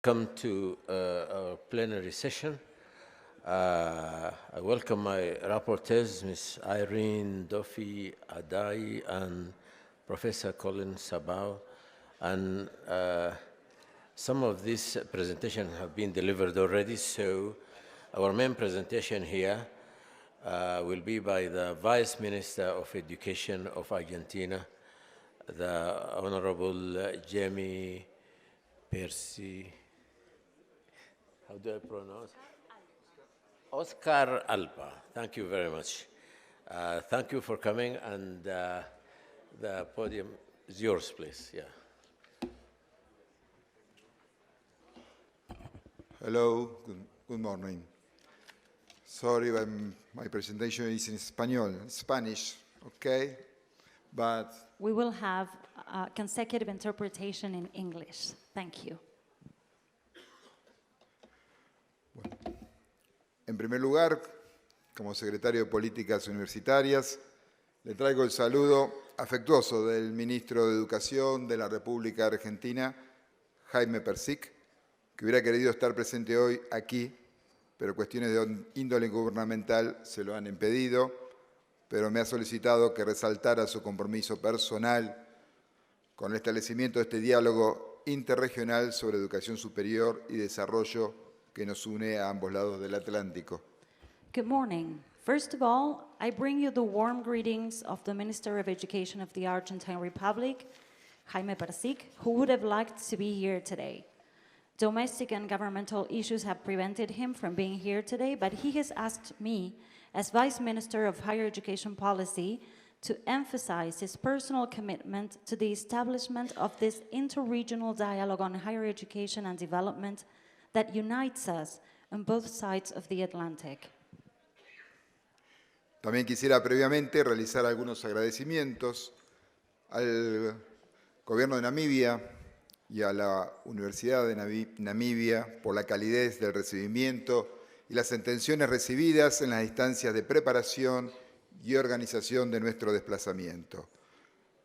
come to our plenary session. I welcome my rapporteurs, Ms. Irene Duffy Adai and Professor Colin Sabao. And some of these presentations have been delivered already, so our main presentation here will be by the Vice Minister of Education of Argentina, the Honorable Jamie Percy. How do I pronounce? Oscar Alba. Thank you very much. Thank you for coming, and the podium is yours, please. Yeah. Hello, good morning. Sorry, my presentation is in Spanish, okay? But we will have consecutive interpretation in English. Thank you. Bueno. En primer lugar, como secretario de Políticas Universitarias, le traigo el saludo afectuoso del Ministro de Educación de la República Argentina, Jaime Persic, que hubiera querido estar presente hoy aquí, pero cuestiones de índole gubernamental se lo han impedido, pero me ha solicitado que resaltara su compromiso personal con el establecimiento de este diálogo interregional sobre educación superior y desarrollo que nos une a ambos lados del Atlántico. Good morning. First of all, I bring you the warm greetings of the Minister of Education of the Argentine Republic, Jaime Persic, who would have liked to be here today. Domestic and governmental issues have prevented him from being here today, but he has asked me, as Vice Minister of Higher Education Policy, to emphasize his personal commitment to the establishment of this interregional dialogue on higher education and development that unites us on both sides of the Atlantic. También quisiera previamente realizar algunos agradecimientos al Gobierno de Namibia y a la Universidad de Namibia por la calidez del recibimiento y las intenciones recibidas en las instancias de preparación y organización de nuestro desplazamiento.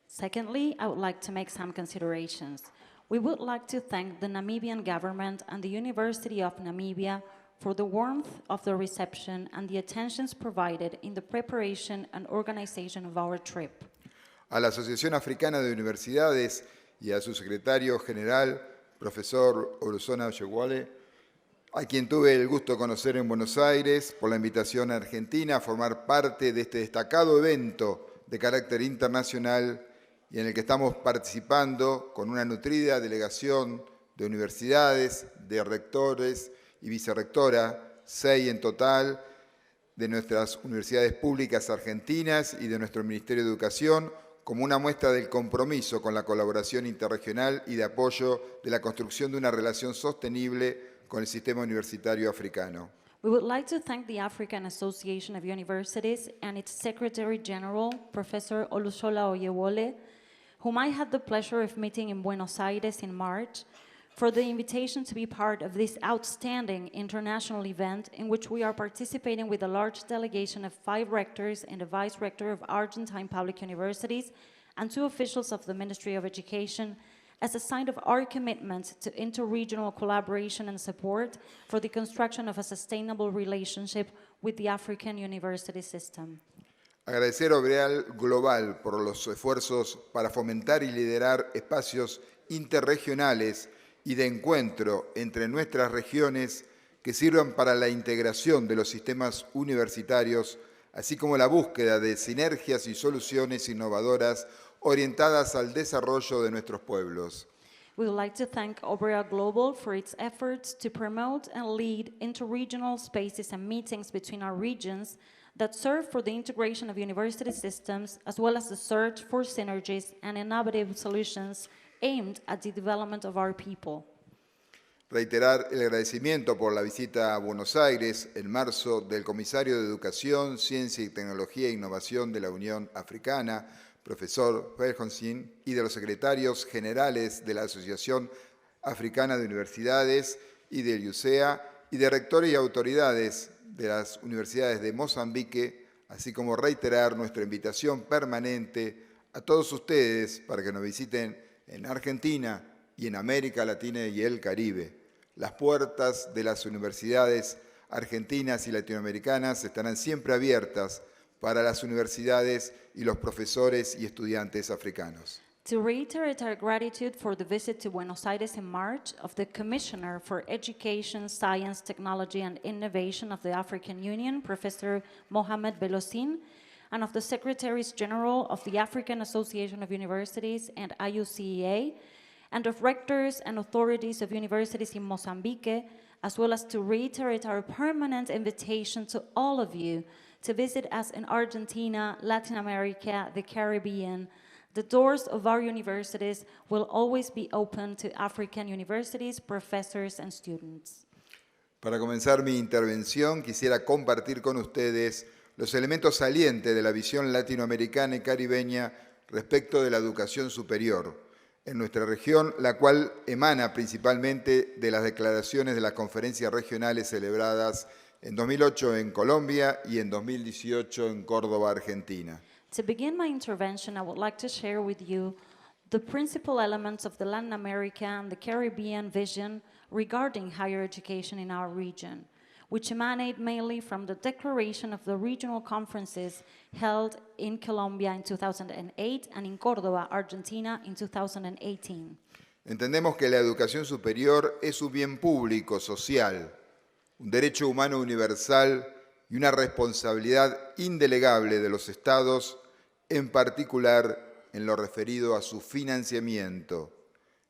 Secondly, I would like to make some considerations. We would like to thank the Namibian government and the University of Namibia for the warmth of the reception and the attentions provided in the preparation and organization of our trip. A la Asociación Africana de Universidades y a su secretario general, profesor Oluzona Oyewale, a quien tuve el gusto de conocer en Buenos Aires por la invitación a Argentina a formar parte de este destacado evento de carácter internacional y en el que estamos participando con una nutrida delegación de universidades, de rectores y vicerrectora, 6 en total, de nuestras universidades públicas argentinas y de nuestro Ministerio de Educación, como una muestra del compromiso con la colaboración interregional y de apoyo de la construcción de una relación sostenible con el sistema universitario africano. We would like to thank the African Association of Universities and its Secretary General, Professor Olusola Oyewole, whom I had the pleasure of meeting in Buenos Aires in March, for the invitation to be part of this outstanding international event in which we are participating with a large delegation of 5 rectors and a vice rector of Argentine public universities and 2 officials of the Ministry of Education as a sign of our commitment to interregional collaboration and support for the construction of a sustainable relationship with the African university system. Agradecer a Obreal Global por los esfuerzos para fomentar y liderar espacios interregionales y de encuentro entre nuestras regiones que sirvan para la integración de los sistemas universitarios, así como la búsqueda de sinergias y soluciones innovadoras orientadas al desarrollo de nuestros pueblos. We would like to thank Obrea Global for its efforts to promote and lead interregional spaces and meetings between our regions that serve for the integration of university systems, as well as the search for synergies and innovative solutions aimed at the development of our people. Reiterar el agradecimiento por la visita a Buenos Aires en marzo del Comisario de Educación, Ciencia y Tecnología e Innovación de la Unión Africana, profesor Verjonsin, y de los secretarios generales de la Asociación Africana de Universidades y del IUCEA, y de rectores y autoridades de las universidades de Mozambique, así como reiterar nuestra invitación permanente a todos ustedes para que nos visiten en Argentina y en América Latina y el Caribe. Las puertas de las universidades argentinas y latinoamericanas estarán siempre abiertas para las universidades y los profesores y estudiantes africanos. To reiterate our gratitude for the visit to Buenos Aires in March of the Commissioner for Education, Science, Technology and Innovation of the African Union, Professor Mohamed Belosin, and of the Secretaries General of the African Association of Universities and IUCEA, and of rectors and authorities of universities in Mozambique, as well as to reiterate our permanent invitation to all of you to visit us in Argentina, Latin America, the Caribbean. The doors of our universities will always be open to African universities, professors, and students. Para comenzar mi intervención, quisiera compartir con ustedes los elementos salientes de la visión latinoamericana y caribeña respecto de la educación superior en nuestra región, la cual emana principalmente de las declaraciones de las conferencias regionales celebradas en 2008 en Colombia y en 2018 en Córdoba, Argentina. To begin my intervention, I would like to share with you the principal elements of the Latin America and the Caribbean vision regarding higher education in our region, which emanate mainly from the declaration of the regional conferences held in Colombia in 2008 and in Córdoba, Argentina in 2018. Entendemos que la educación superior es un bien público, social, un derecho humano universal y una responsabilidad indelegable de los estados, en particular en lo referido a su financiamiento.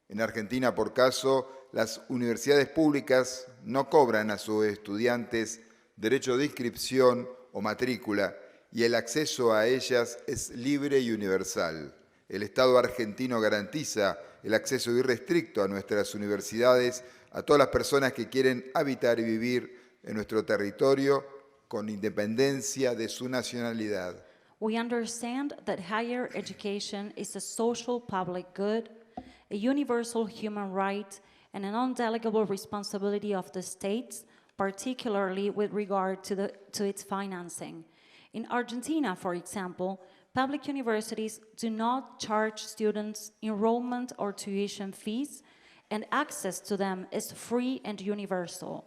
En Argentina, por caso, las universidades públicas no cobran a sus estudiantes derecho de inscripción o matrícula y el acceso a ellas es libre y universal. El Estado argentino garantiza el acceso irrestricto a nuestras universidades a todas las personas que quieren habitar y vivir en nuestro territorio con independencia de su nacionalidad. We understand that higher education is a social public good, a universal human right, and an undelegable responsibility of the states, particularly with regard to its financing. In Argentina, for example, public universities do not charge students enrollment or tuition fees, and access to them is free and universal.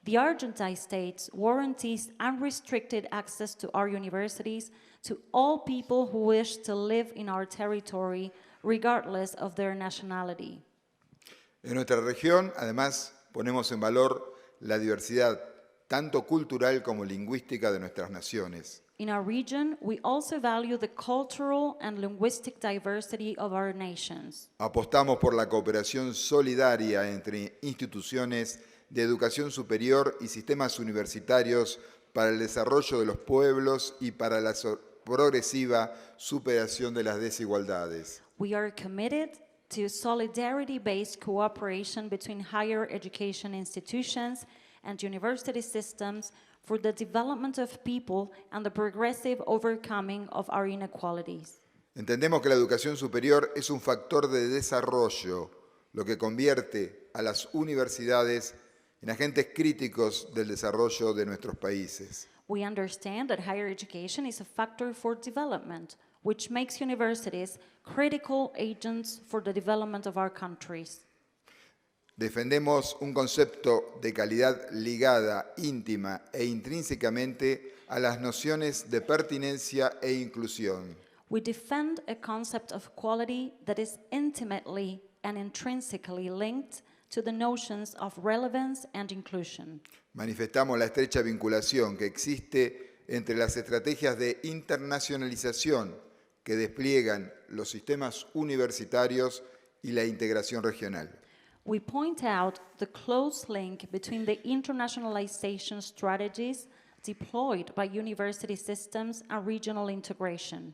The Argentine state guarantees unrestricted access to our universities to all people who wish to live in our territory, regardless of their nationality. En nuestra región, además, ponemos en valor la diversidad tanto cultural como lingüística de nuestras naciones. In our region, we also value the cultural and linguistic diversity of our nations. Apostamos por la cooperación solidaria entre instituciones de educación superior y sistemas universitarios para el desarrollo de los pueblos y para la progresiva superación de las desigualdades. We are committed to solidarity-based cooperation between higher education institutions and university systems for the development of people and the progressive overcoming of our inequalities. Entendemos que la educación superior es un factor de desarrollo, lo que convierte a las universidades en agentes críticos del desarrollo de nuestros países. We understand that higher education is a factor for development, which makes universities critical agents for the development of our countries. Defendemos un concepto de calidad ligada, íntima e intrínsecamente a las nociones de pertinencia e inclusión. We defend a concept of quality that is intimately and intrinsically linked to the notions of relevance and inclusion. Manifestamos la estrecha vinculación que existe entre las estrategias de internacionalización que despliegan los sistemas universitarios y la integración regional. We point out the close link between the internationalization strategies deployed by university systems and regional integration.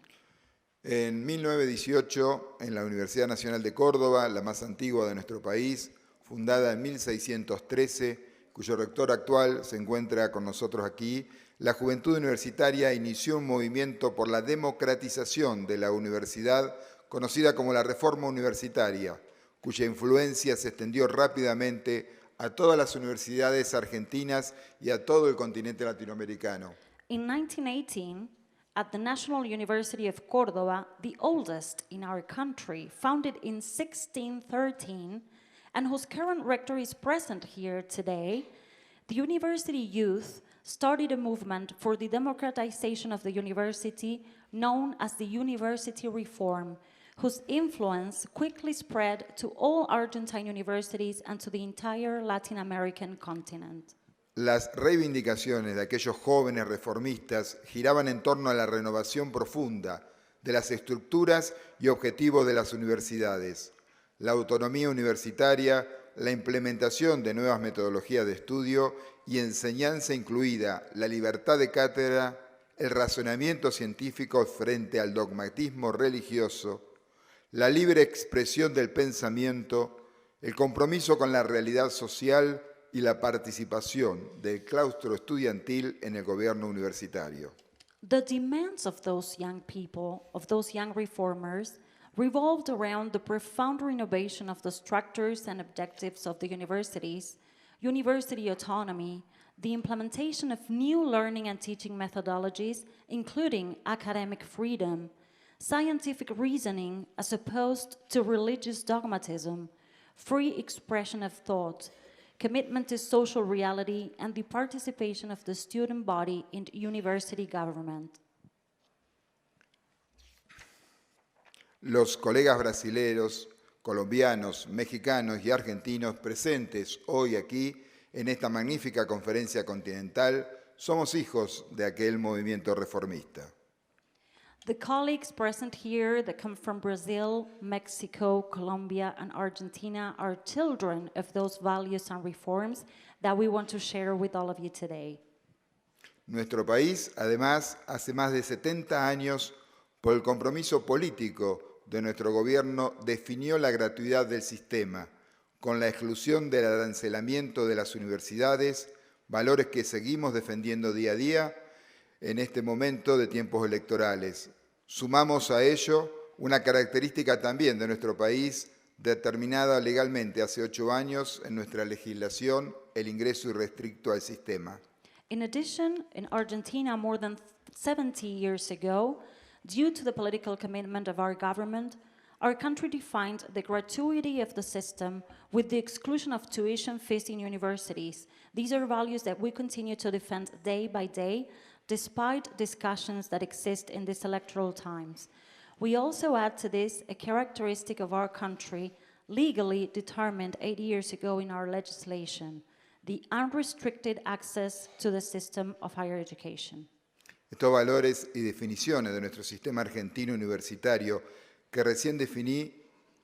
En 1918, en la Universidad Nacional de Córdoba, la más antigua de nuestro país, fundada en 1613, cuyo rector actual se encuentra con nosotros aquí, la juventud universitaria inició un movimiento por la democratización de la universidad, conocida como la Reforma Universitaria, cuya influencia se extendió rápidamente a todas las universidades argentinas y a todo el continente latinoamericano. In 1918, at the National University of Córdoba, the oldest in our country, founded in 1613, and whose current rector is present here today, the university youth started a movement for the democratization of the university known as the University Reform, whose influence quickly spread to all Argentine universities and to the entire Latin American continent. Las reivindicaciones de aquellos jóvenes reformistas giraban en torno a la renovación profunda de las estructuras y objetivos de las universidades, la autonomía universitaria, la implementación de nuevas metodologías de estudio y enseñanza incluida, la libertad de cátedra, el razonamiento científico frente al dogmatismo religioso, la libre expresión del pensamiento, el compromiso con la realidad social y la participación del claustro estudiantil en el gobierno universitario. The demands of those young people, of those young reformers, revolved around the profound renovation of the structures and objectives of the universities, university autonomy, the implementation of new learning and teaching methodologies, including academic freedom, scientific reasoning as opposed to religious dogmatism, free expression of thought, commitment to social reality, and the participation of the student body in university government. Los colegas brasileros, colombianos, mexicanos y argentinos presentes hoy aquí en esta magnífica conferencia continental somos hijos de aquel movimiento reformista. The colleagues present here that come from Brazil, Mexico, Colombia, and Argentina are children of those values and reforms that we want to share with all of you today. Nuestro país, además, hace más de 70 años, por el compromiso político de nuestro gobierno, definió la gratuidad del sistema, con la exclusión del arancelamiento de las universidades, valores que seguimos defendiendo día a día en este momento de tiempos electorales. Sumamos a ello una característica también de nuestro país, determinada legalmente hace 8 años en nuestra legislación, el ingreso irrestricto al sistema. In addition, in Argentina, more than 70 years ago, due to the political commitment of our government, our country defined the gratuity of the system with the exclusion of tuition fees in universities. These are values that we continue to defend day by day, despite discussions that exist in these electoral times. We also add to this a characteristic of our country, legally determined 8 years ago in our legislation, the unrestricted access to the system of higher education. Estos valores y definiciones de nuestro sistema argentino universitario que recién definí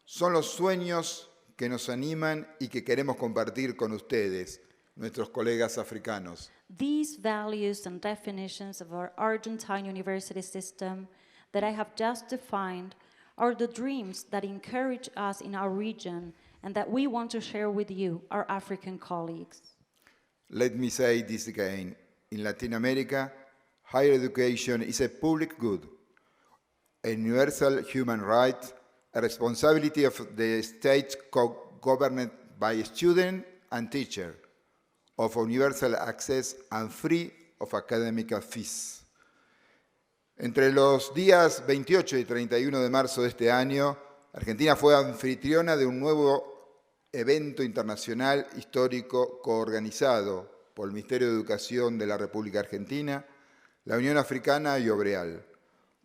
son los sueños que nos animan y que queremos compartir con ustedes, nuestros colegas africanos. These values and definitions of our Argentine university system that I have just defined are the dreams that encourage us in our region and that we want to share with you, our African colleagues. Let me say this again. In Latin America, higher education is a public good, a universal human right, a responsibility of the state governed by student and teacher, of universal access and free of academic fees. Entre los días 28 y 31 de marzo de este año, Argentina fue anfitriona de un nuevo evento internacional histórico coorganizado por el Ministerio de Educación de la República Argentina, la Unión Africana y Obreal.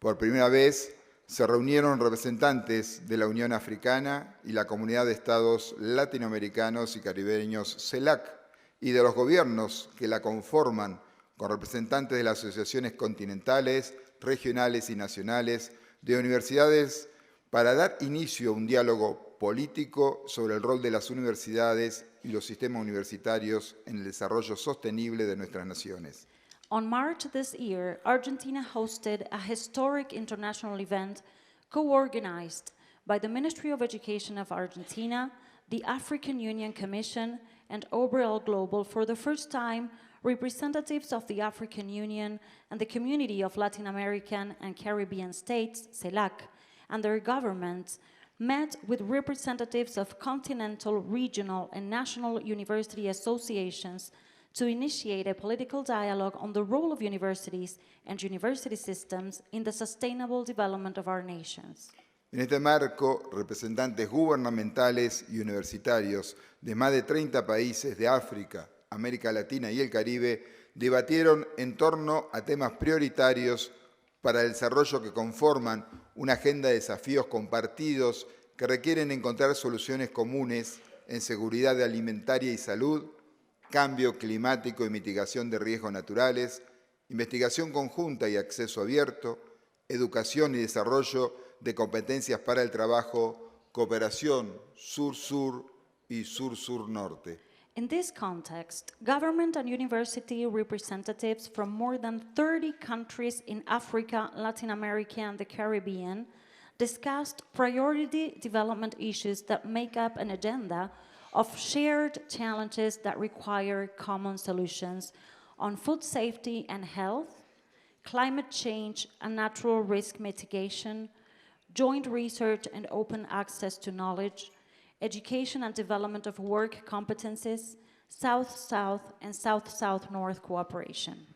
Por primera vez se reunieron representantes de la Unión Africana y la Comunidad de Estados Latinoamericanos y Caribeños CELAC y de los gobiernos que la conforman, con representantes de las asociaciones continentales, regionales y nacionales, de universidades, para dar inicio a un diálogo político sobre el rol de las universidades y los sistemas universitarios en el desarrollo sostenible de nuestras naciones. On March this year, Argentina hosted a historic international event co-organized by the Ministry of Education of Argentina, the African Union Commission, and Overall Global. For the first time, representatives of the African Union and the Community of Latin American and Caribbean States, CELAC, and their governments met with representatives of continental, regional, and national university associations to initiate a political dialogue on the role of universities and university systems in the sustainable development of our nations. En este marco, representantes gubernamentales y universitarios de más de 30 países de África, América Latina y el Caribe debatieron en torno a temas prioritarios para el desarrollo que conforman una agenda de desafíos compartidos que requieren encontrar soluciones comunes en seguridad alimentaria y salud, cambio climático y mitigación de riesgos naturales, investigación conjunta y acceso abierto, educación y desarrollo de competencias para el trabajo, cooperación sur-sur y sur-sur-norte. In this context, government and university representatives from more than 30 countries in Africa, Latin America, and the Caribbean discussed priority development issues that make up an agenda of shared challenges that require common solutions on food safety and health, climate change and natural risk mitigation, joint research and open access to knowledge, education and development of work competencies, South-South and South-South-North cooperation.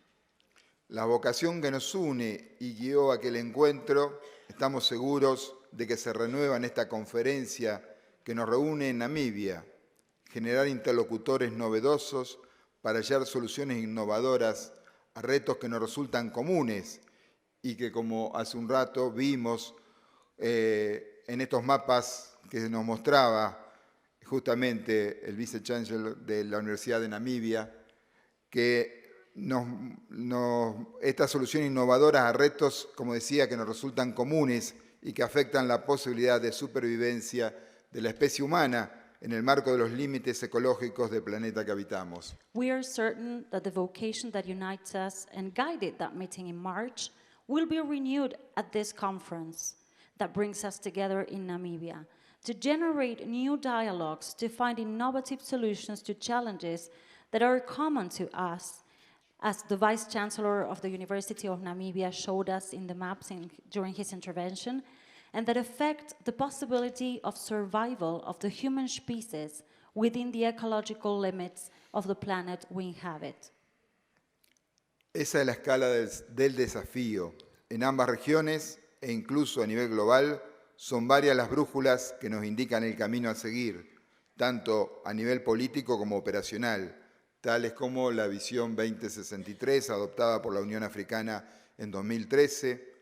La vocación que nos une y guió aquel encuentro, estamos seguros de que se renueva en esta conferencia que nos reúne en Namibia, generar interlocutores novedosos para hallar soluciones innovadoras a retos que nos resultan comunes y que, como hace un rato vimos en estos mapas que nos mostraba justamente el vice-chancellor de la Universidad de Namibia, que estas soluciones innovadoras a retos, como decía, que nos resultan comunes y que afectan la posibilidad de supervivencia de la especie humana en el marco de los límites ecológicos del planeta que habitamos. We are certain that the vocation that unites us and guided that meeting in March will be renewed at this conference that brings us together in Namibia to generate new dialogues, to find innovative solutions to challenges that are common to us, as the Vice Chancellor of the University of Namibia showed us in the maps during his intervention, and that affect the possibility of survival of the human species within the ecological limits of the planet we inhabit. Esa es la escala del desafío. En ambas regiones, e incluso a nivel global, son varias las brújulas que nos indican el camino a seguir, tanto a nivel político como operacional, tales como la Visión 2063, adoptada por la Unión Africana en 2013,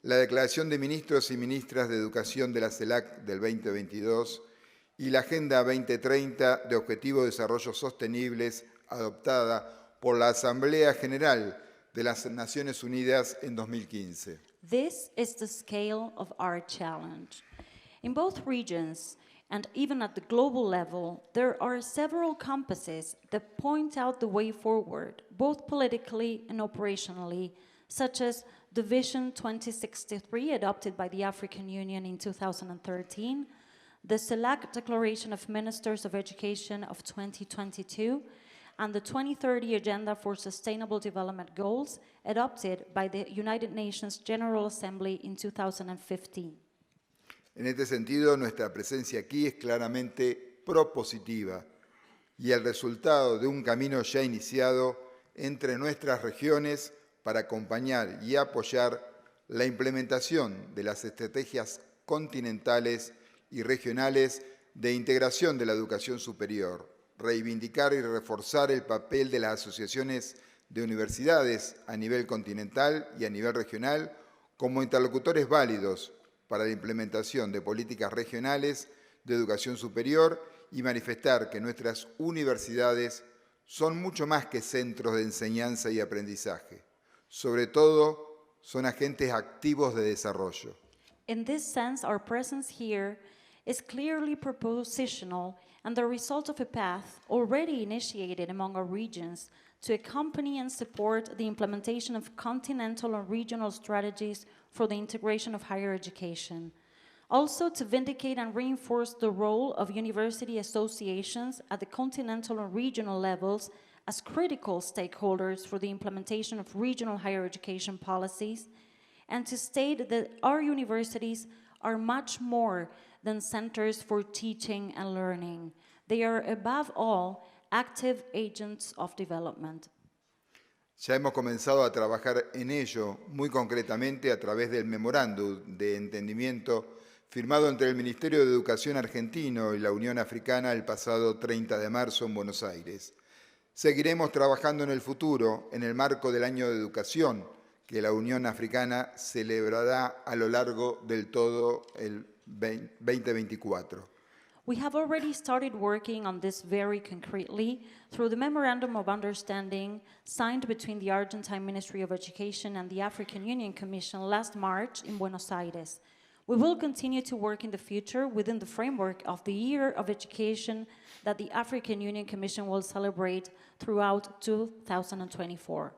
la Declaración de Ministros y Ministras de Educación de la CELAC del 2022 y la Agenda 2030 de Objetivos de Desarrollo Sostenibles, adoptada por la Asamblea General de las Naciones Unidas en 2015. This is the scale of our challenge. In both regions, and even at the global level, there are several compasses that point out the way forward, both politically and operationally, such as the Vision 2063 adopted by the African Union in 2013, the CELAC Declaration of Ministers of Education of 2022, and the 2030 Agenda for Sustainable Development Goals adopted by the United Nations General Assembly in 2015. En este sentido, nuestra presencia aquí es claramente propositiva y el resultado de un camino ya iniciado entre nuestras regiones para acompañar y apoyar la implementación de las estrategias continentales y regionales de integración de la educación superior, reivindicar y reforzar el papel de las asociaciones de universidades a nivel continental y a nivel regional como interlocutores válidos para la implementación de políticas regionales de educación superior y manifestar que nuestras universidades son mucho más que centros de enseñanza y aprendizaje. Sobre todo, son agentes activos de desarrollo. In this sense, our presence here is clearly propositional and the result of a path already initiated among our regions to accompany and support the implementation of continental and regional strategies for the integration of higher education. Also, to vindicate and reinforce the role of university associations at the continental and regional levels as critical stakeholders for the implementation of regional higher education policies, and to state that our universities are much more than centers for teaching and learning. They are, above all, active agents of development. Ya hemos comenzado a trabajar en ello muy concretamente a través del Memorándum de Entendimiento firmado entre el Ministerio de Educación argentino y la Unión Africana el pasado 30 de marzo en Buenos Aires. Seguiremos trabajando en el futuro en el marco del Año de Educación que la Unión Africana celebrará a lo largo del todo el 2024. We have already started working on this very concretely through the Memorandum of Understanding signed between the Argentine Ministry of Education and the African Union Commission last March in Buenos Aires. We will continue to work in the future within the framework of the Year of Education that the African Union Commission will celebrate throughout 2024.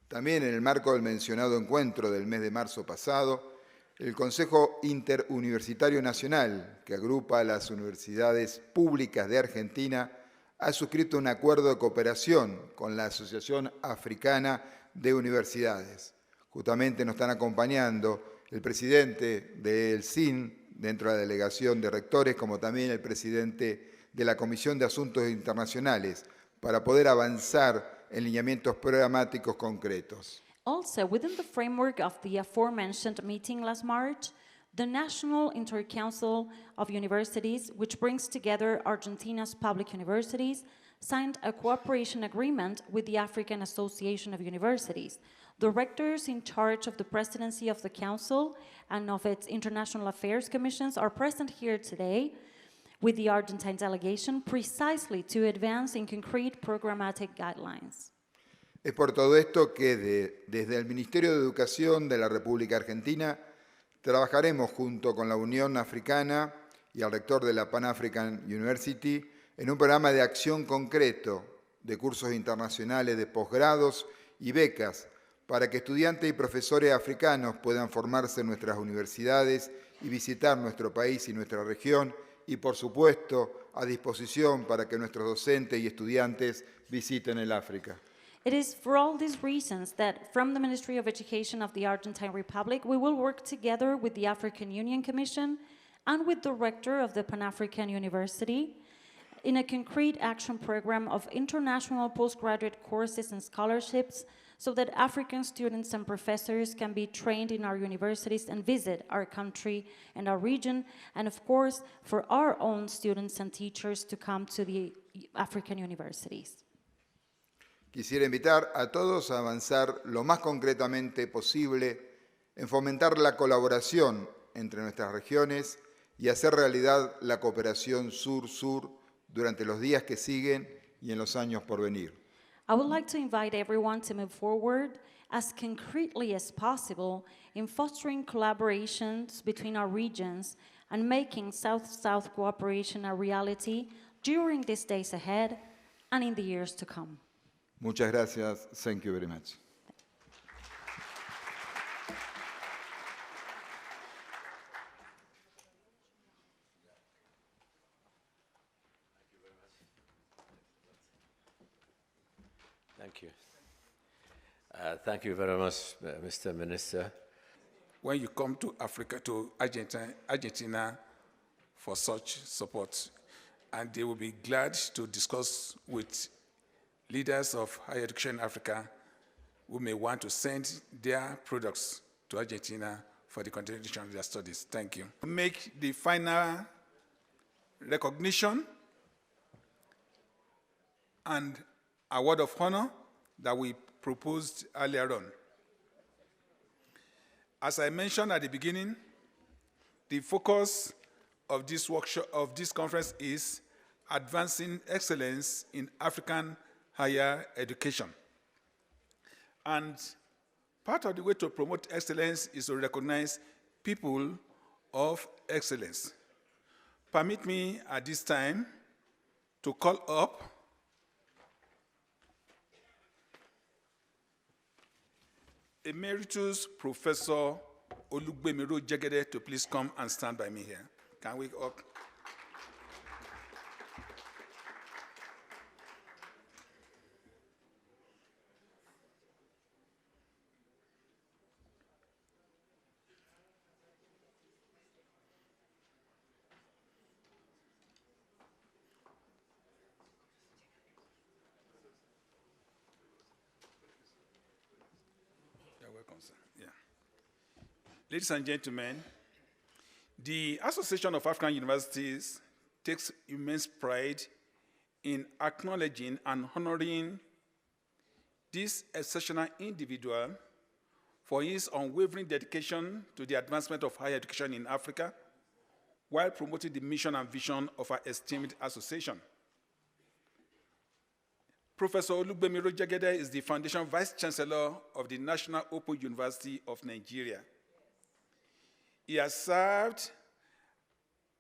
También en el marco del mencionado encuentro del mes de marzo pasado, el Consejo Interuniversitario Nacional, que agrupa a las universidades públicas de Argentina, ha suscrito un acuerdo de cooperación con la Asociación Africana de Universidades. Justamente nos están acompañando el presidente del SIN dentro de la delegación de rectores, como también el presidente de la Comisión de Asuntos Internacionales, para poder avanzar en lineamientos programáticos concretos. Also, within the framework of the aforementioned meeting last March, the National Intercouncil of Universities, which brings together Argentina's public universities, signed a cooperation agreement with the African Association of Universities. The rectors in charge of the presidency of the Council and of its International Affairs Commissions are present here today with the Argentine delegation precisely to advance in concrete programmatic guidelines. Es por todo esto que desde el Ministerio de Educación de la República Argentina trabajaremos junto con la Unión Africana y al rector de la Pan African University en un programa de acción concreto de cursos internacionales de posgrados y becas para que estudiantes y profesores africanos puedan formarse en nuestras universidades y visitar nuestro país y nuestra región y, por supuesto, a disposición para que nuestros docentes y estudiantes visiten el África. It is for all these reasons that from the Ministry of Education of the Argentine Republic, we will work together with the African Union Commission and with the rector of the Pan-African University in a concrete action program of international postgraduate courses and scholarships so that African students and professors can be trained in our universities and visit our country and our region, and of course, for our own students and teachers to come to the African universities. Quisiera invitar a todos a avanzar lo más concretamente posible en fomentar la colaboración entre nuestras regiones y hacer realidad la cooperación sur-sur durante los días que siguen y en los años por venir. I would like to invite everyone to move forward as concretely as possible in fostering collaborations between our regions and making South-South cooperation a reality during these days ahead and in the years to come. Muchas gracias. Thank you very much. Thank you. Thank you very much, Mr. Minister. When you come to Africa, to Argentina for such support, and they will be glad to discuss with leaders of higher education in Africa who may want to send their products to Argentina for the continuation of their studies. Thank you. Make the final recognition and award of honor that we proposed earlier on. As I mentioned at the beginning, the focus of this workshop, of this conference, is advancing excellence in African higher education. And part of the way to promote excellence is to recognize people of excellence. Permit me at this time to call up Emeritus Professor Olugbemiro Jegede to please come and stand by me here. Can we up? Ladies and gentlemen, The Association of African Universities takes immense pride in acknowledging and honoring this exceptional individual for his unwavering dedication to the advancement of higher education in Africa while promoting the mission and vision of our esteemed association. Professor Olugbemiro Jegede is the Foundation Vice Chancellor of the National Open University of Nigeria. He has served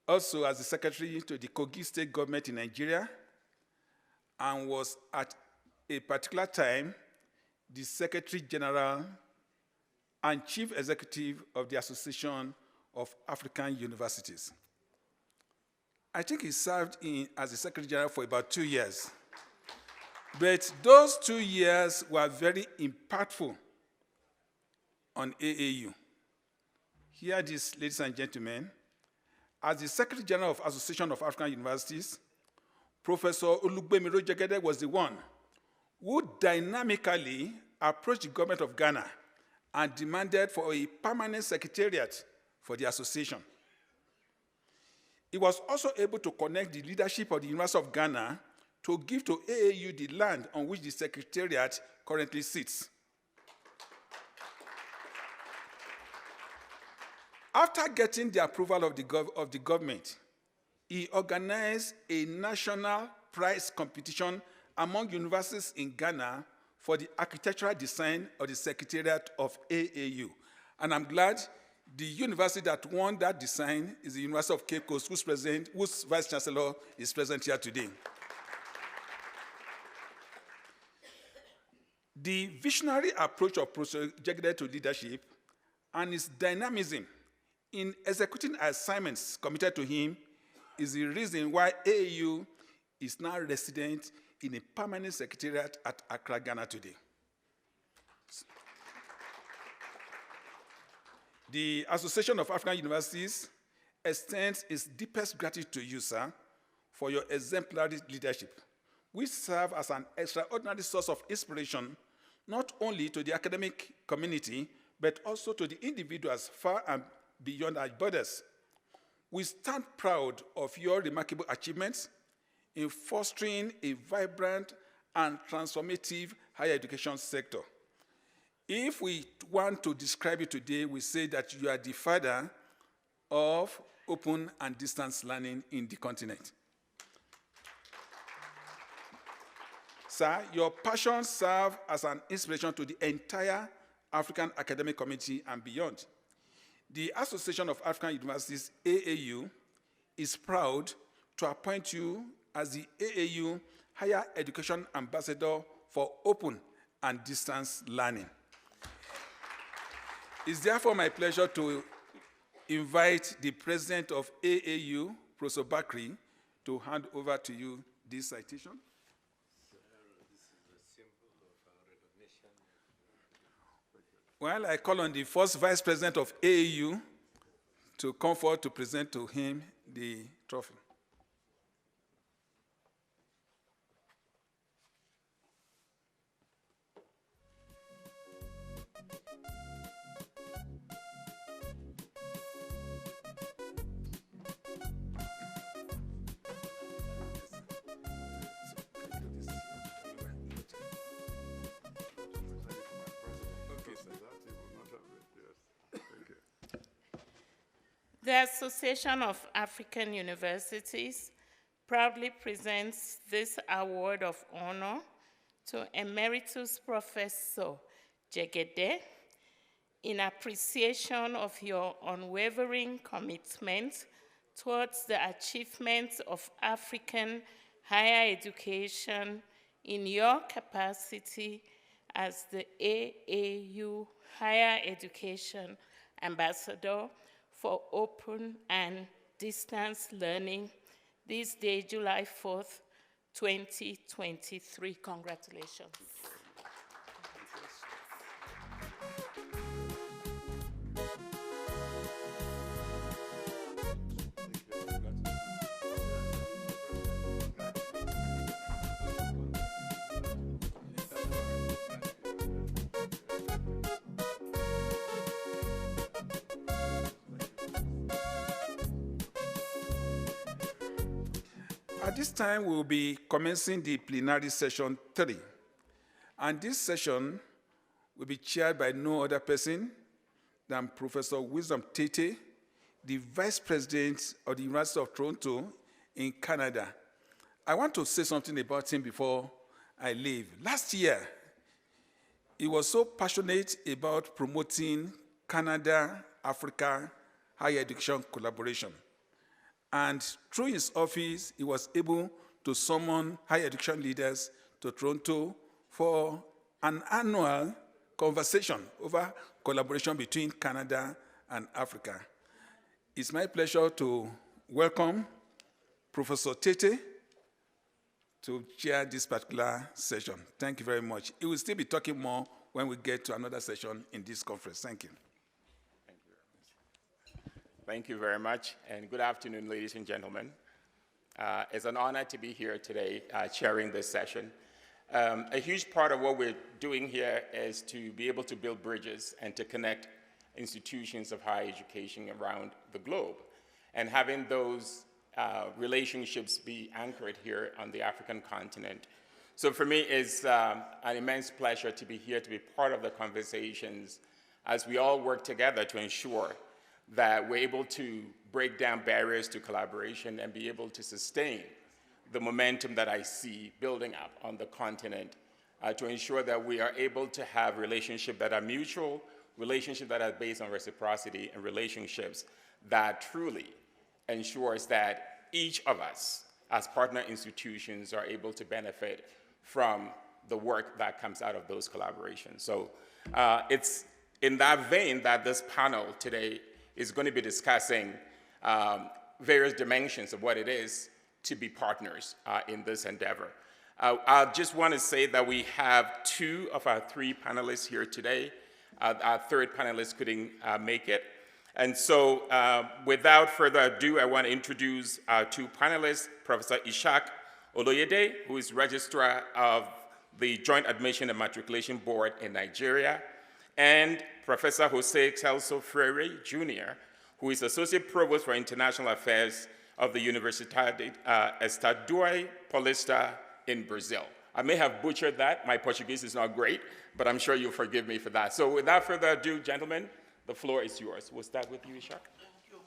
also as the Secretary to the Kogi State Government in Nigeria and was at a particular time the Secretary General and Chief Executive of the Association of African Universities. I think he served as the Secretary General for about 2 years. But those 2 years were very impactful on AAU. Hear this, ladies and gentlemen. As the Secretary General of Association of African Universities, Professor Olugbemiro Jegede was the one who dynamically approached the government of Ghana and demanded for a permanent secretariat for the association. He was also able to connect the leadership of the University of Ghana to give to AAU the land on which the secretariat currently sits. After getting the approval of the government, he organized a national prize competition among universities in Ghana for the architectural design of the secretariat of AAU. And I'm glad the university that won that design is the University of Cape Coast, whose Vice Chancellor is present here today. The visionary approach of Professor Jegede to leadership and his dynamism in executing assignments committed to him is the reason why AAU is now resident in a permanent secretariat at Accra, Ghana today. The Association of African Universities extends its deepest gratitude to you, sir, for your exemplary leadership, which serve as an extraordinary source of inspiration not only to the academic community, but also to the individuals far and beyond our borders. We stand proud of your remarkable achievements in fostering a vibrant and transformative higher education sector. If we want to describe you today, we say that you are the father of open and distance learning in the continent. Sir, your passion serves as an inspiration to the entire African academic community and beyond. The Association of African Universities, AAU, is proud to appoint you as the AAU Higher Education Ambassador for Open and Distance Learning. It's therefore my pleasure to invite the President of AAU, Professor Bakri, to hand over to you this citation. Well, I call on the first Vice President of AAU to come forward to present to him the trophy. The Association of African Universities proudly presents this award of honor to Emeritus Professor Jegede in appreciation of your unwavering commitment towards the achievement of African higher education in your capacity as the AAU Higher Education Ambassador for Open and Distance Learning this day, July 4th, 2023. Congratulations. At this time, we will be commencing the plenary session 3. And this session will be chaired by no other person than Professor Wisdom Tete, the Vice President of the University of Toronto in Canada. I want to say something about him before I leave. Last year, he was so passionate about promoting Canada-Africa higher education collaboration. And through his office, he was able to summon higher education leaders to Toronto for an annual conversation over collaboration between Canada and Africa. It's my pleasure to welcome Professor Tete to chair this particular session. Thank you very much. He will still be talking more when we get to another session in this conference. Thank you. Thank you very much, and good afternoon, ladies and gentlemen. It's an honor to be here today chairing this session. A huge part of what we're doing here is to be able to build bridges and to connect institutions of higher education around the globe. And having those relationships be anchored here on the African continent. So for me, it's an immense pleasure to be here to be part of the conversations as we all work together to ensure that we're able to break down barriers to collaboration and be able to sustain the momentum that I see building up on the continent to ensure that we are able to have relationships that are mutual, relationships that are based on reciprocity, and relationships that truly ensures that each of us as partner institutions are able to benefit from the work that comes out of those collaborations. So it's in that vein that this panel today is going to be discussing various dimensions of what it is to be partners in this endeavor. I just want to say that we have 2 of our 3 panelists here today. Our third panelist couldn't make it. And so without further ado, I want to introduce our 2 panelists, Professor Ishak Oloyede, who is Registrar of the Joint Admission and Matriculation Board in Nigeria, and Professor Jose Celso Freire, Jr., who is Associate Provost for International Affairs of the Universidade Estadual Paulista in Brazil. I may have butchered that. My Portuguese is not great, but I'm sure you'll forgive me for that. So without further ado, gentlemen, the floor is yours. We'll start with you, Ishak. Thank you.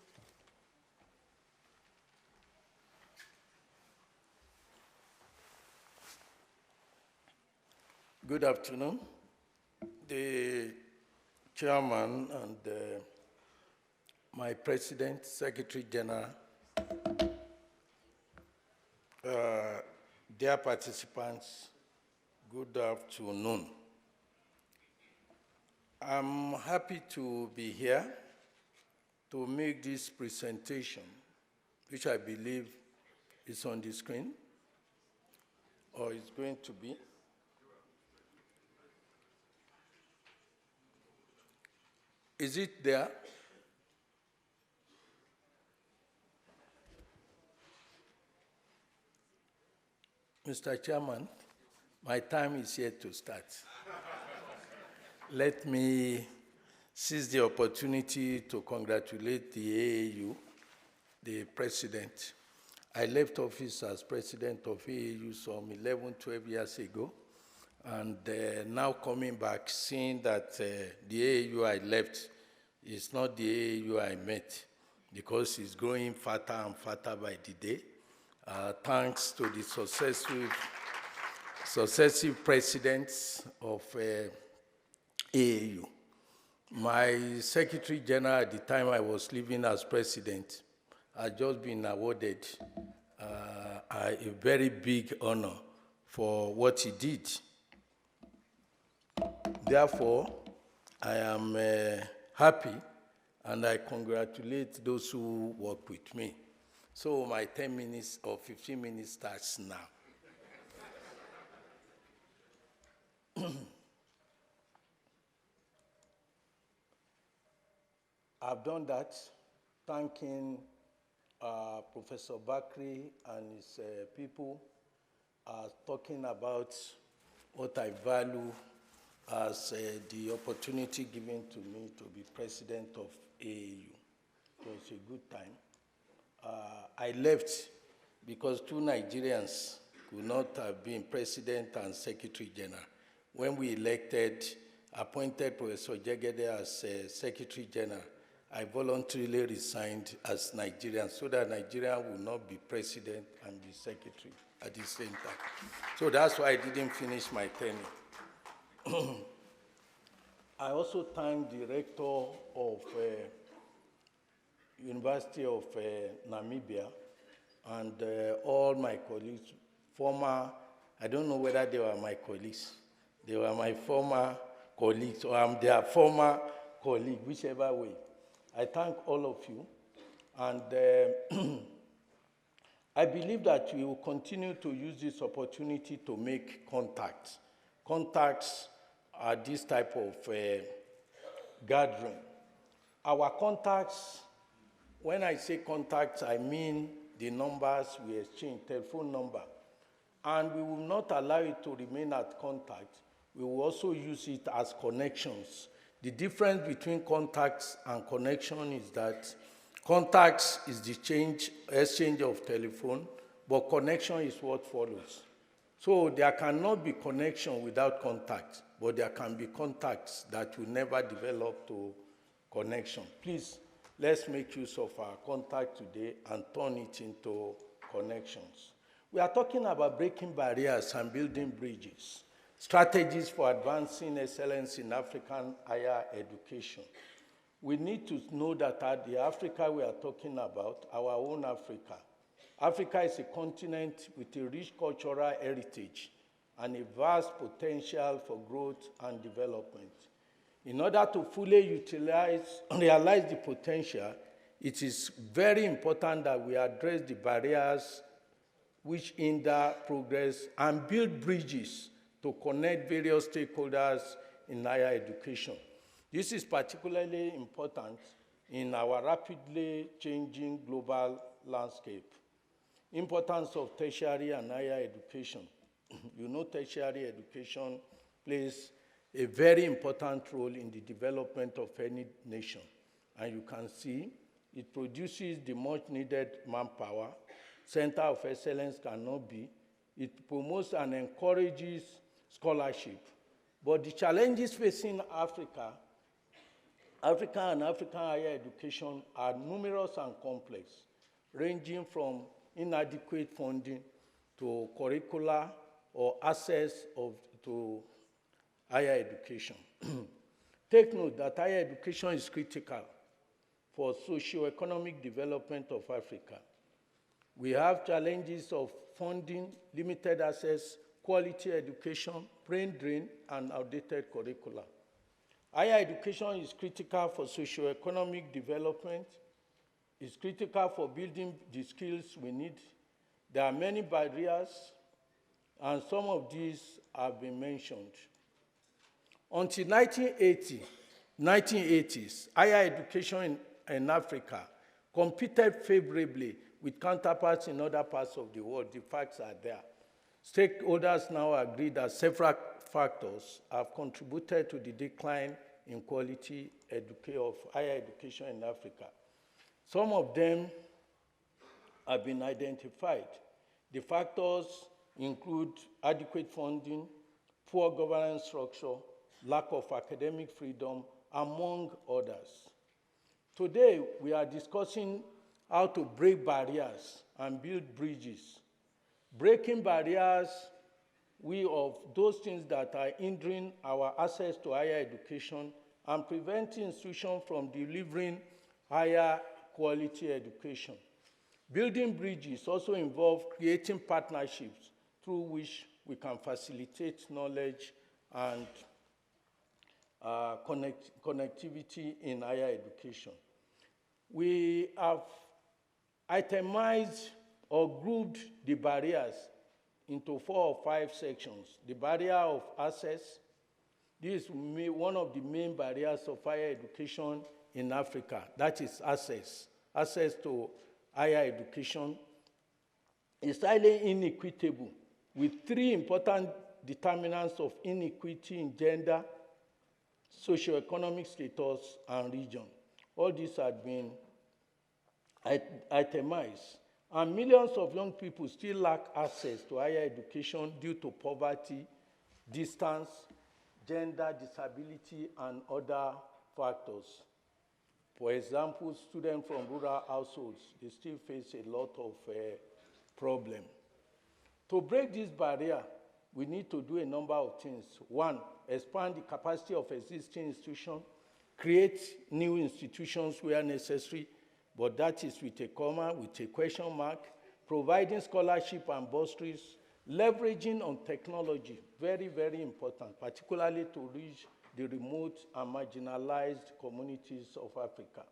Good afternoon. The chairman and my president, secretary general, dear participants, good afternoon. I'm happy to be here to make this presentation, which I believe is on the screen, or is going to be. Is it there? Mr. Chairman, my time is yet to start. Let me seize the opportunity to congratulate the AAU, the president. I left office as president of AAU some 11, 12 years ago, and now coming back, seeing that the AAU I left is not the AAU I met, because it's growing fatter and fatter by the day, thanks to the successive presidents of AAU. My Secretary General at the time I was leaving as president had just been awarded a very big honor for what he did. Therefore, I am happy, and I congratulate those who work with me. So my 10 minutes or 15 minutes starts now. I've done that, thanking Professor Bakri and his people, talking about what I value as the opportunity given to me to be president of AAU. It was a good time. I left because two Nigerians could not have been president and secretary general. When we appointed Professor Jegede as secretary general, I voluntarily resigned as Nigerian so that Nigeria would not be president and be secretary at the same time. So that's why I didn't finish my tenure. I also thank the rector of University of Namibia and all my colleagues, I don't know whether they were my colleagues. They were my former colleagues, or I'm their former colleague, whichever way. I thank all of you, and I believe that we will continue to use this opportunity to make contacts. Contacts are this type of gathering. Our contacts, when I say contacts, I mean the numbers we exchange, telephone number. And we will not allow it to remain at contact. We will also use it as connections. The difference between contacts and connection is that contacts is the exchange of telephone, but connection is what follows. So there cannot be connection without contact, but there can be contacts that will never develop to connection. Please, let's make use of our contact today and turn it into connections. We are talking about breaking barriers and building bridges, strategies for advancing excellence in African higher education. We need to know that the Africa we are talking about, our own Africa. Africa is a continent with a rich cultural heritage and a vast potential for growth and development. In order to fully realize the potential, it is very important that we address the barriers which hinder progress and build bridges to connect various stakeholders in higher education. This is particularly important in our rapidly changing global landscape. Importance of tertiary and higher education. You know, tertiary education plays a very important role in the development of any nation. And you can see it produces the much needed manpower. Center of excellence cannot be. It promotes and encourages scholarship. But the challenges facing Africa and African higher education are numerous and complex, ranging from inadequate funding to curricula or access to higher education. Take note that higher education is critical for socio-economic development of Africa. We have challenges of funding, limited access, quality education, brain drain, and outdated curricula. Higher education is critical for socio-economic development. It's critical for building the skills we need. There are many barriers, and some of these have been mentioned. Until 1980s, higher education in Africa competed favorably with counterparts in other parts of the world. The facts are there. Stakeholders now agree that several factors have contributed to the decline in quality of higher education in Africa. Some of them have been identified. The factors include adequate funding, poor governance structure, lack of academic freedom, among others. Today, we are discussing how to break barriers and build bridges. Breaking barriers, of those things that are hindering our access to higher education and preventing institutions from delivering higher quality education. Building bridges also involve creating partnerships through which we can facilitate knowledge and connectivity in higher education. We have itemized or grouped the barriers into 4 or 5 sections. The barrier of access. This is one of the main barriers of higher education in Africa. That is access. Access to higher education is highly inequitable, with 3 important determinants of inequity in gender, socioeconomic status, and region. All these have been itemized. And millions of young people still lack access to higher education due to poverty, distance, gender, disability, and other factors. For example, students from rural households, they still face a lot of problems. To break this barrier, we need to do a number of things. One, expand the capacity of existing institutions, create new institutions where necessary, but that is with a comma, with a question mark, providing scholarship and bursaries, leveraging on technology, very, very important, particularly to reach the remote and marginalized communities of Africa.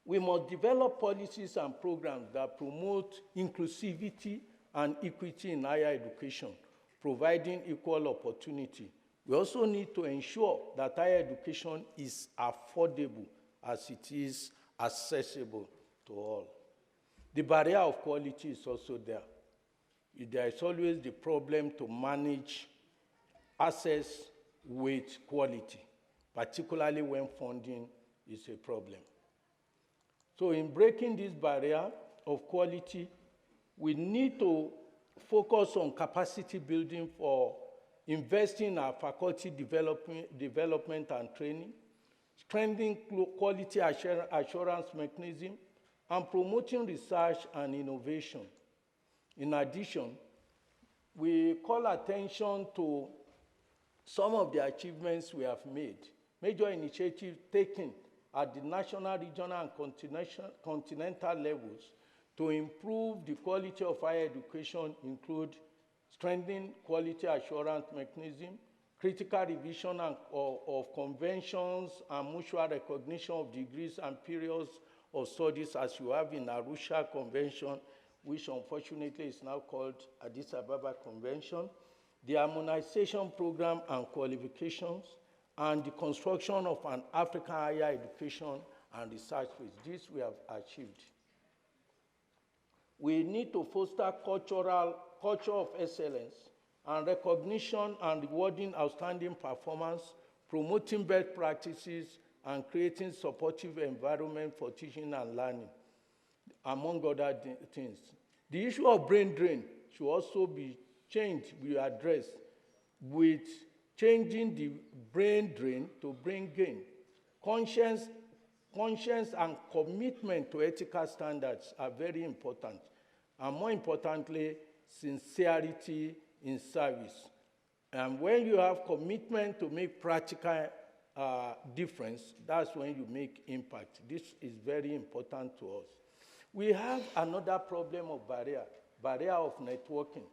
We must develop policies and programs that promote inclusivity and equity in higher education, providing equal opportunity. We also need to ensure that higher education is affordable as it is accessible to all. The barrier of quality is also there. There is always the problem to manage access with quality, particularly when funding is a problem. So in breaking this barrier of quality, we need to focus on capacity building for investing in our faculty development and training, strengthening quality assurance mechanism, and promoting research and innovation. In addition, we call attention to some of the achievements we have made, major initiatives taken at the national, regional, and continental levels to improve the quality of higher education include strengthening quality assurance mechanism, critical revision of conventions and mutual recognition of degrees and periods of studies as you have in Arusha Convention, which unfortunately is now called Addis Ababa Convention, the harmonization program and qualifications, and the construction of an African higher education and research base. This we have achieved. We need to foster culture of excellence and recognition and rewarding outstanding performance, promoting best practices, and creating supportive environment for teaching and learning, among other things. The issue of brain drain should also be changed, be addressed, with changing the brain drain to brain gain. Conscience and commitment to ethical standards are very important. And more importantly, sincerity in service. And when you have commitment to make practical difference, that's when you make impact. This is very important to us. We have another problem of barrier of networking.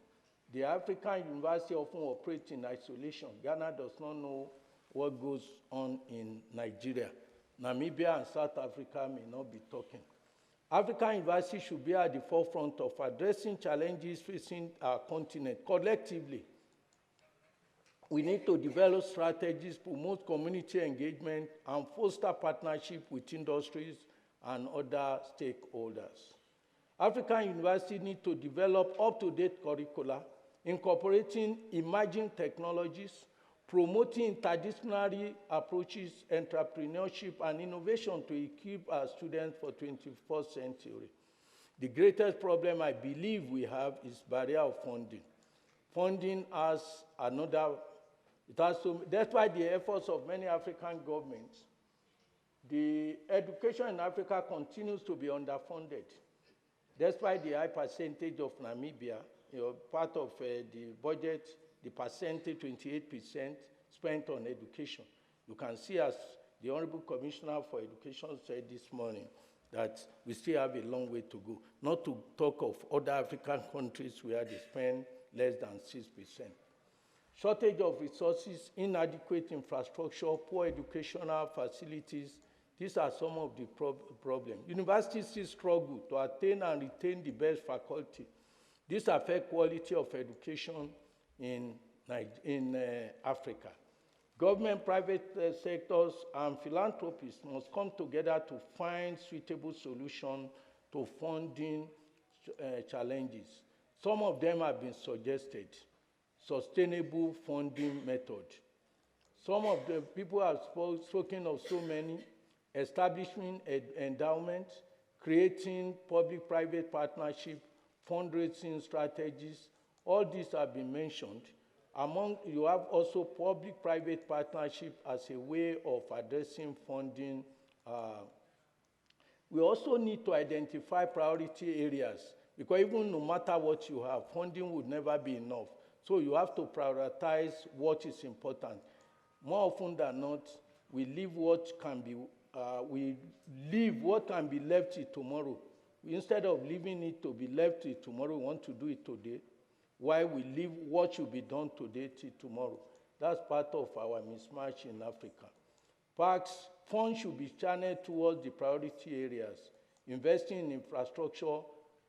The African university often operates in isolation. Ghana does not know what goes on in Nigeria. Namibia and South Africa may not be talking. African universities should be at the forefront of addressing challenges facing our continent collectively. We need to develop strategies, promote community engagement, and foster partnership with industries and other stakeholders. African universities need to develop up-to-date curricula, incorporating emerging technologies, promoting interdisciplinary approaches, entrepreneurship, and innovation to equip our students for 21st century. The greatest problem I believe we have is barrier of funding. Funding has another, that's why the efforts of many African governments, the education in Africa continues to be underfunded. That's why the high percentage of Namibia, part of the budget, the percentage, 28% spent on education. You can see, as the Honorable Commissioner for Education said this morning, that we still have a long way to go, not to talk of other African countries where they spend less than 6%. Shortage of resources, inadequate infrastructure, poor educational facilities, these are some of the problems. Universities still struggle to attain and retain the best faculty. This affects quality of education in Africa. Government, private sectors, and philanthropists must come together to find suitable solutions to funding challenges. Some of them have been suggested. Sustainable funding method. Some of the people have spoken of so many, establishing endowment, creating public-private partnership, fundraising strategies. All these have been mentioned. You have also public-private partnership as a way of addressing funding. We also need to identify priority areas, because even no matter what you have, funding would never be enough. So you have to prioritize what is important. More often than not, we leave what can be left till tomorrow. Instead of leaving it to be left till tomorrow, we want to do it today. While we leave what should be done today till tomorrow. That's part of our mismatch in Africa. Funds should be channeled towards the priority areas, investing in infrastructure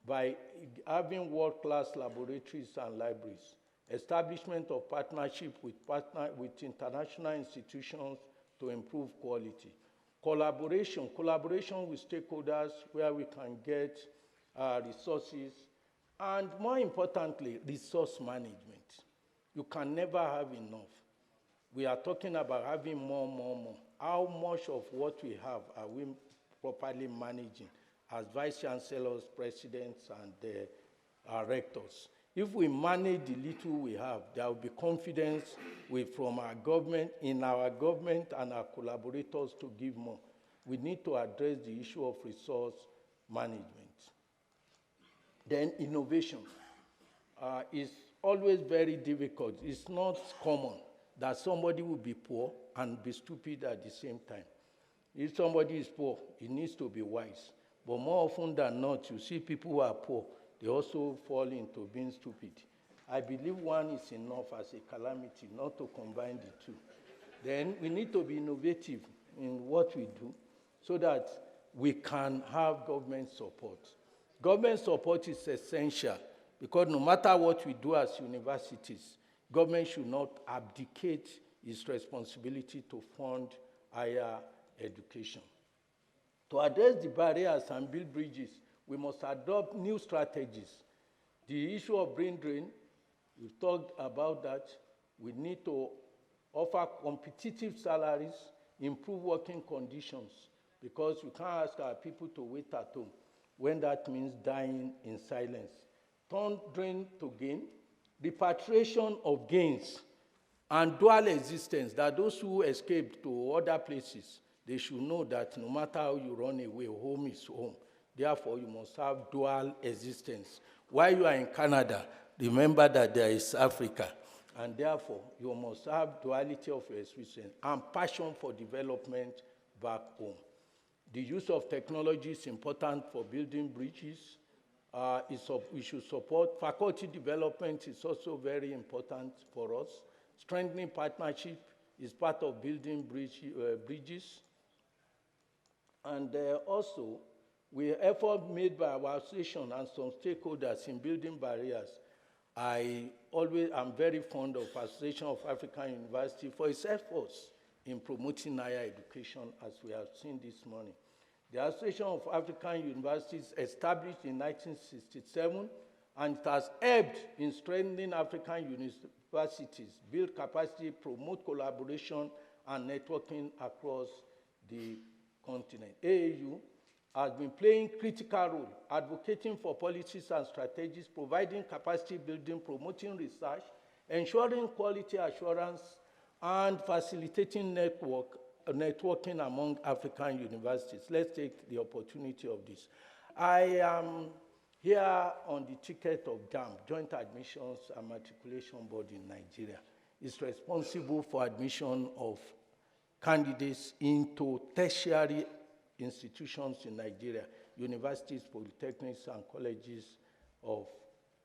by having world-class laboratories and libraries, establishment of partnership with international institutions to improve quality, collaboration with stakeholders where we can get resources, and more importantly, resource management. You can never have enough. We are talking about having more. How much of what we have are we properly managing as vice chancellors, presidents, and rectors? If we manage the little we have, there will be confidence from our government, in our government and our collaborators to give more. We need to address the issue of resource management. Then innovation is always very difficult. It's not common that somebody will be poor and be stupid at the same time. If somebody is poor, he needs to be wise. But more often than not, you see people who are poor, they also fall into being stupid. I believe one is enough as a calamity, not to combine the two. Then we need to be innovative in what we do so that we can have government support. Government support is essential because no matter what we do as universities, government should not abdicate its responsibility to fund higher education. To address the barriers and build bridges, we must adopt new strategies. The issue of brain drain, we've talked about that. We need to offer competitive salaries, improve working conditions, because we can't ask our people to wait at home when that means dying in silence. Turn drain to gain, repatriation of gains, and dual existence, that those who escaped to other places, they should know that no matter how you run away, home is home. Therefore, you must have dual existence. While you are in Canada, remember that there is Africa. And therefore, you must have duality of existence and passion for development back home. The use of technology is important for building bridges. We should support faculty development is also very important for us. Strengthening partnership is part of building bridges. And also, effort made by our association and some stakeholders in building barriers. I am very fond of Association of African University for its efforts in promoting higher education, as we have seen this morning. The Association of African Universities, established in 1967, and it has helped in strengthening African universities, build capacity, promote collaboration and networking across the continent. AAU has been playing critical role, advocating for policies and strategies, providing capacity building, promoting research, ensuring quality assurance, and facilitating networking among African universities. Let's take the opportunity of this. I am here on the ticket of JAM, Joint Admissions and Matriculation Board in Nigeria. It's responsible for admission of candidates into tertiary institutions in Nigeria, universities, polytechnics, and colleges of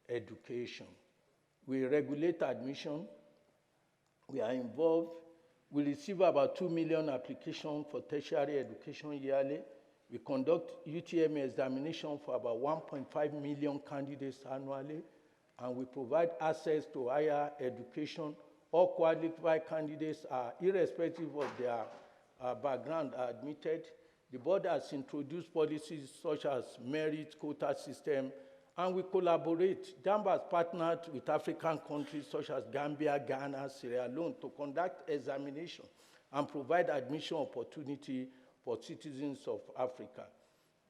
education. We regulate admission. We are involved. We receive about 2 million applications for tertiary education yearly. We conduct UTM examination for about 1.5 million candidates annually, and we provide access to higher education. All qualified candidates are, irrespective of their background, are admitted. The board has introduced policies such as merit quota system, and we collaborate. JAMB has partnered with African countries such as Gambia, Ghana, Sierra Leone to conduct examination and provide admission opportunity for citizens of Africa.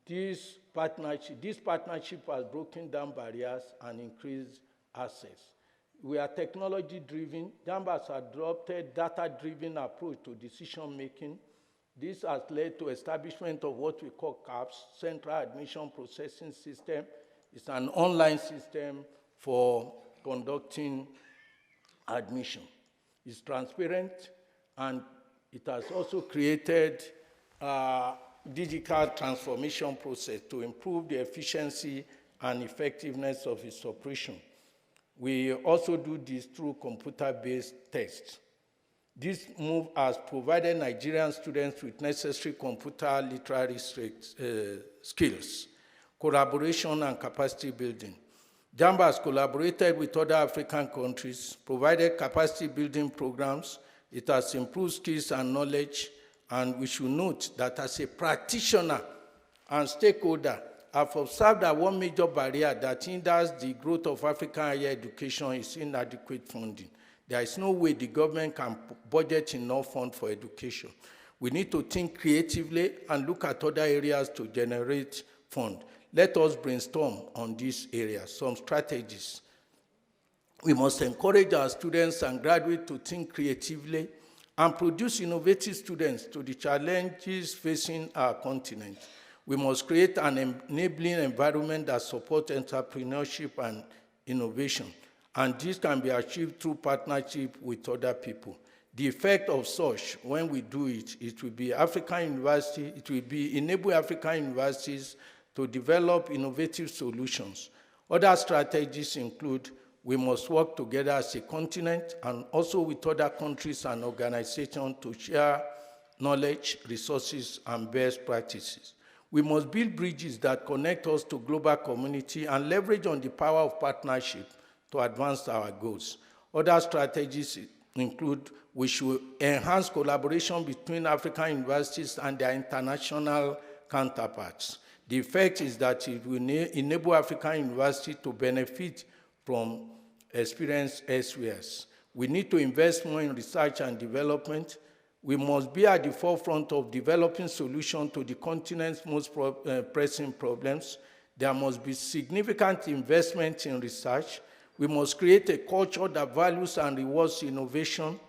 This partnership has broken down barriers and increased access. We are technology-driven. JAMB has adopted data-driven approach to decision-making. This has led to establishment of what we call CAPS, Central Admission Processing System. It's an online system for conducting admission. It's transparent, and it has also created a digital transformation process to improve the efficiency and effectiveness of its operation. We also do this through computer-based tests. This move has provided Nigerian students with necessary computer literary skills, collaboration, and capacity building. JAMB has collaborated with other African countries, provided capacity building programs. It has improved skills and knowledge, and we should note that as a practitioner and stakeholder, I've observed that one major barrier that hinders the growth of African higher education is inadequate funding. There is no way the government can budget enough funds for education. We need to think creatively and look at other areas to generate funds. Let us brainstorm on these areas, some strategies. We must encourage our students and graduates to think creatively and produce innovative students to the challenges facing our continent. We must create an enabling environment that supports entrepreneurship and innovation, and this can be achieved through partnership with other people. The effect of such, when we do it, it will be enable African universities to develop innovative solutions. Other strategies include we must work together as a continent and also with other countries and organizations to share knowledge, resources, and best practices. We must build bridges that connect us to global community and leverage on the power of partnership to advance our goals. Other strategies include we should enhance collaboration between African universities and their international counterparts. The effect is that it will enable African universities to benefit from experience elsewhere. We need to invest more in research and development. We must be at the forefront of developing solutions to the continent's most pressing problems. There must be significant investment in research. We must create a culture that values and rewards innovation.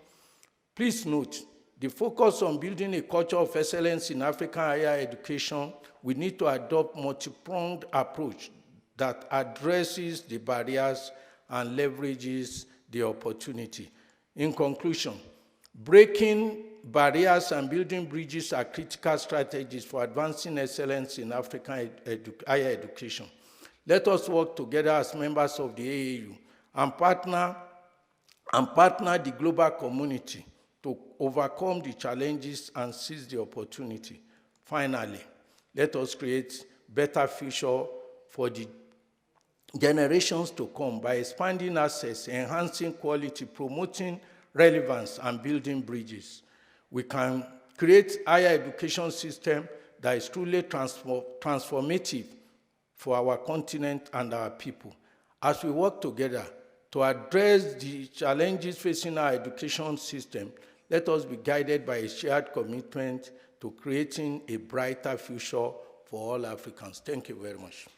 Please note, the focus on building a culture of excellence in African higher education, we need to adopt a multi-pronged approach that addresses the barriers and leverages the opportunity. In conclusion, breaking barriers and building bridges are critical strategies for advancing excellence in African higher education. Let us work together as members of the AAU and partner the global community to overcome the challenges and seize the opportunity. Finally, let us create better future for the generations to come by expanding access, enhancing quality, promoting relevance, and building bridges. We can create higher education system that is truly transformative for our continent and our people. As we work together to address the challenges facing our education system, let us be guided by a shared commitment to creating a brighter future for all Africans. Thank you very much.